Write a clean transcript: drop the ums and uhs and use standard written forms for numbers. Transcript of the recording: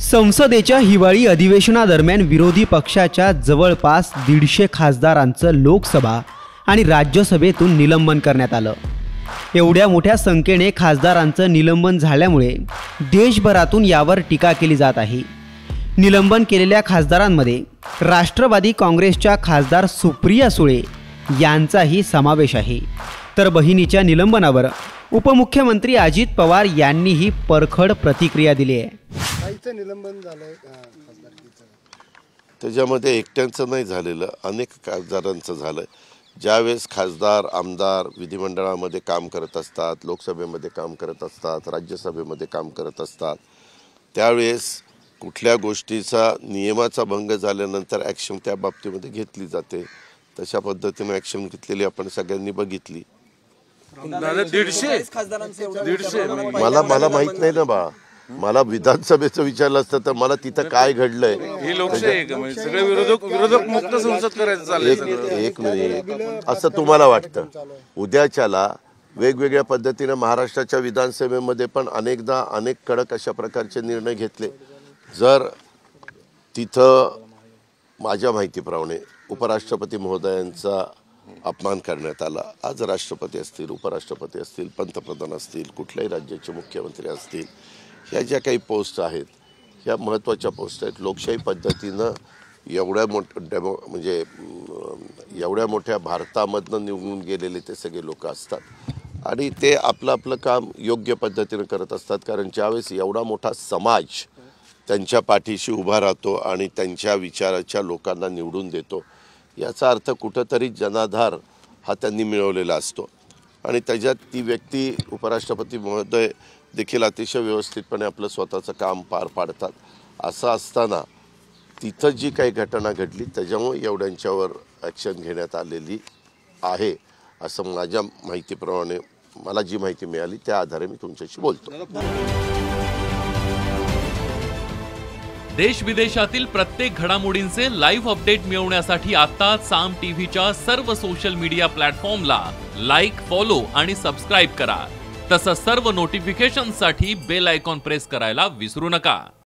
संसदेच्या हिवाळी अधिवेशनादरम्यान विरोधी पक्षाच्या जवळपास 150 खासदारांचं लोकसभा आणि राज्यसभेतून निलंबन करण्यात आलं। एवढ्या मोठ्या संख्येने खासदारांचं निलंबन झाल्यामुळे देशभरातून यावर टीका केली जात आहे। निलंबन केलेल्या खासदारांमध्ये राष्ट्रवादी काँग्रेसच्या खासदार सुप्रिया सुळे यांचाही समावेश आहे। तर बहिणीच्या निलंबनावर उपमुख्यमंत्री अजित पवार यांनीही परखड प्रतिक्रिया दिली आहे। निलंबन झालंय खासदारकीचं, त्याच्यामध्ये एकट्यांचं नाही झालेलं, अनेक खासदारांचं झालं। ज्यावेळेस खासदार आमदार विधिमंडळामध्ये काम करत असतात, लोकसभेमध्ये काम करत असतात, राज्यसभेमध्ये काम करत असतात, त्यावेळेस कुठल्या गोष्टीचा नियमाचा भंग झाल्यानंतर ॲक्शन त्या बाबतीमध्ये घेतली जाते। तशा पद्धतीने ॲक्शन घेतलेली आपण सगळ्यांनी बघितली। 150 मला माहित नाही ना बा, मला विधानसभेचं विचारलं असतं तर मला तिथं काय घडलंय। ही लोकशाही म्हणजे सगळे विरोधक मुक्त संसद करायचं चाललंय। एक मिनिट, असं तुम्हाला वाटतं? उद्याच्याला वेगवेगळ्या पद्धतीने महाराष्ट्राच्या विधानसभेमध्ये पण अनेकदा अनेक कडक अशा प्रकारचे निर्णय घेतले। जर तिथं माझ्या माहितीप्रमाणे उपराष्ट्रपती महोदयांचा अपमान करण्यात आला, आज राष्ट्रपती असतील, उपराष्ट्रपती असतील, पंतप्रधान असतील, कुठल्याही राज्याचे मुख्यमंत्री असतील, ह्या ज्या काही पोस्ट आहेत ह्या महत्त्वाच्या पोस्ट आहेत। लोकशाही पद्धतीनं एवढ्या मोठ्या भारतामधनं निवडून गेलेले ते सगळे लोक असतात आणि ते आपलं आपलं काम योग्य पद्धतीनं करत असतात। कारण ज्यावेळेस एवढा मोठा समाज त्यांच्या पाठीशी उभा राहतो आणि त्यांच्या विचाराच्या लोकांना निवडून देतो, याचा अर्थ कुठंतरी जनाधार हा त्यांनी मिळवलेला असतो आणि त्याच्यात ती व्यक्ती उपराष्ट्रपती महोदय देखील अतिशय व्यवस्थितपणे आपलं स्वतःचं काम पार पाडतात। असं असताना तिथं जी काही घटना घडली त्याच्यामुळे एवढ्यांच्यावर ॲक्शन घेण्यात आलेली आहे, असं माझ्या माहितीप्रमाणे मला जी माहिती मिळाली त्या आधारे मी तुमच्याशी बोलतो। देश विदेशातील प्रत्येक घडामोडींचे लाईव्ह अपडेट मिळवण्यासाठी आता साम टीव्हीच्या सर्व सोशल मीडिया प्लॅटफॉर्मला लाईक, फॉलो आणि सबस्क्राईब करा। तसंच सर्व नोटिफिकेशनसाठी बेल आयकॉन प्रेस करायला विसरू नका।